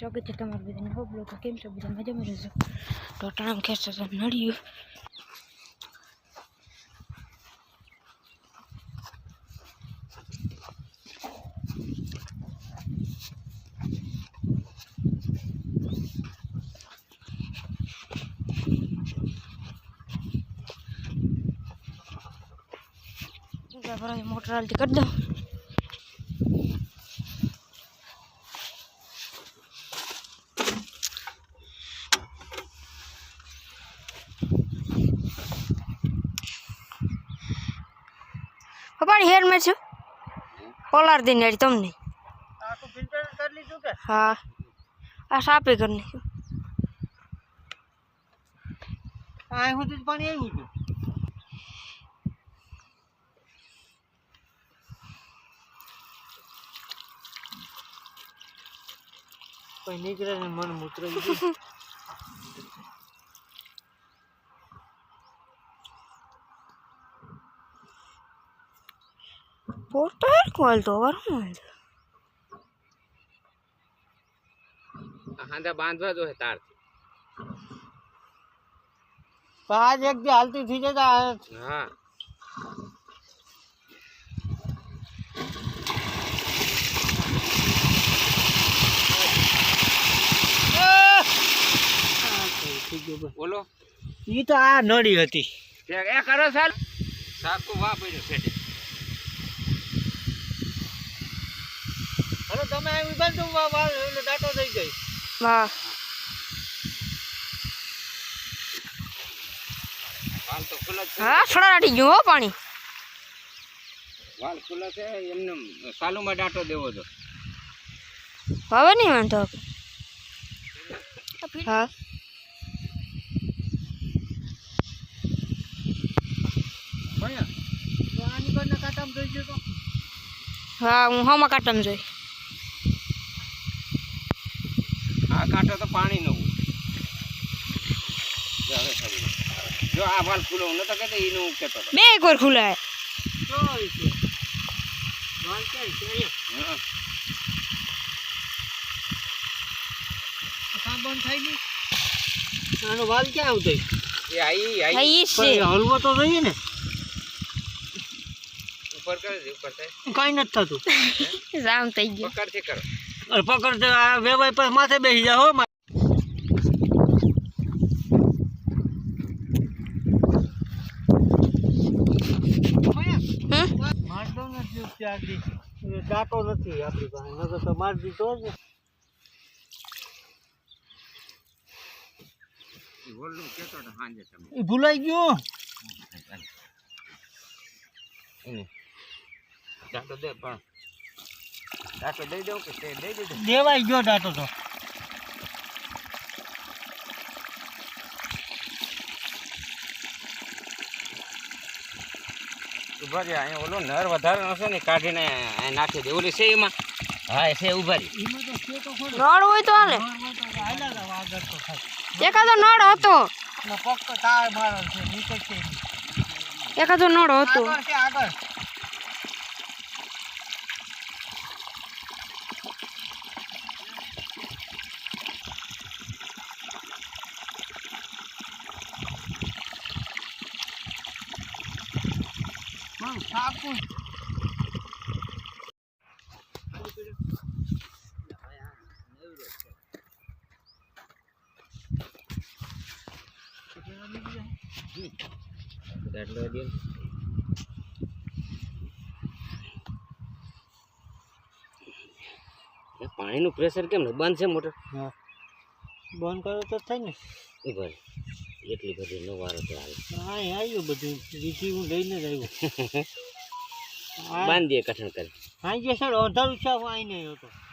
સ્વાગત છે તમારું બધાને હો બ્લોગ કેમ છો બધા મજામાં રહેજો તો ટાઈમ ખેંચતો તો નડ્યું મોટર હાલતી કરી દઉં પાણી હેર મેં છું પોલાર દઈને યાર તમને હા આ સાપે કરી નાખ્યું આ હું પાણી આવ્યું હતું કોઈ નીકળે ને મન મૂત્ર પોટર કોલ તો વરમ હાંડા બાંધવા જો હે તાર આજ એક દી હાલતી થઈ જતા હા બોલો ઈ તો આ નડી હતી એ કરો સાલ સાકુ વા પડ્યો છે હલો તમે આવી બાજુ ડાટો થઈ ગઈ વાહ વાલ તો ખુલ્લા છે હા છોડાટી ગયું હો પાણી વાલ ખુલ્લા છે એમને સાલુમાં ડાટો દેવો તો હવે નહીં વાંધો હા ભયા તો આની કોને કાટામાં જોઈ ગયો તો હા હું હમા કાટમ જોઈ આ કાંટો તો પાણી નો જો આ વાલ ખુલ્લો ન તો કહેતો ઈનો કેતો બે એક વાર ખુલ્લા તો છે વાલ ક્યાં છે અહીંયા કામ બંધ થાય નહીં આનો વાલ ક્યાં આવતો એ આઈ આઈ છે હલવો તો જોઈએ ને ઉપર કરે છે ઉપર થાય કાઈ નથી થતું જામ થઈ ગયો પકડ થી કરો અરે પકડ આ વેવાય પર માથે બેસી જા હો મારતો નથી ત્યાંથી ડાટો નથી આપણી પાસે નકર તો માર દીધો જ બોલું કેતો તો હાંજે તમે એ ભૂલાઈ ગયો એને ડાટો દે પણ ડાટો દઈ દઉં કે તે દઈ દીધો દેવાઈ ગયો ડાટો તો ઉભા રે અહીંયા ઓલો નર વધારે નસો ને કાઢીને નાખી દે ઓલી છે એમાં હા એ છે ઉભા રી એમાં તો છે તો ખરો નળ હોય તો હાલે હાલા જા આગળ તો ખાય એકાદો નળ હતો ને પગ તો તાર મારો છે નીકળ છે એકાદો નળ હતો આગળ છે આગળ સાપુ પાણીનું પ્રેશર કેમ ને બંધ છે મોટર હા બંધ કરો તો થાય ને એ ભાઈ એટલી બધી નવારો તો હાલ હા આવ્યું બધું રીધી હું લઈને જ આવ્યો બાંધી દે કઠણ કરી હા જે સર અધારું છે આવીને આવ્યો હતો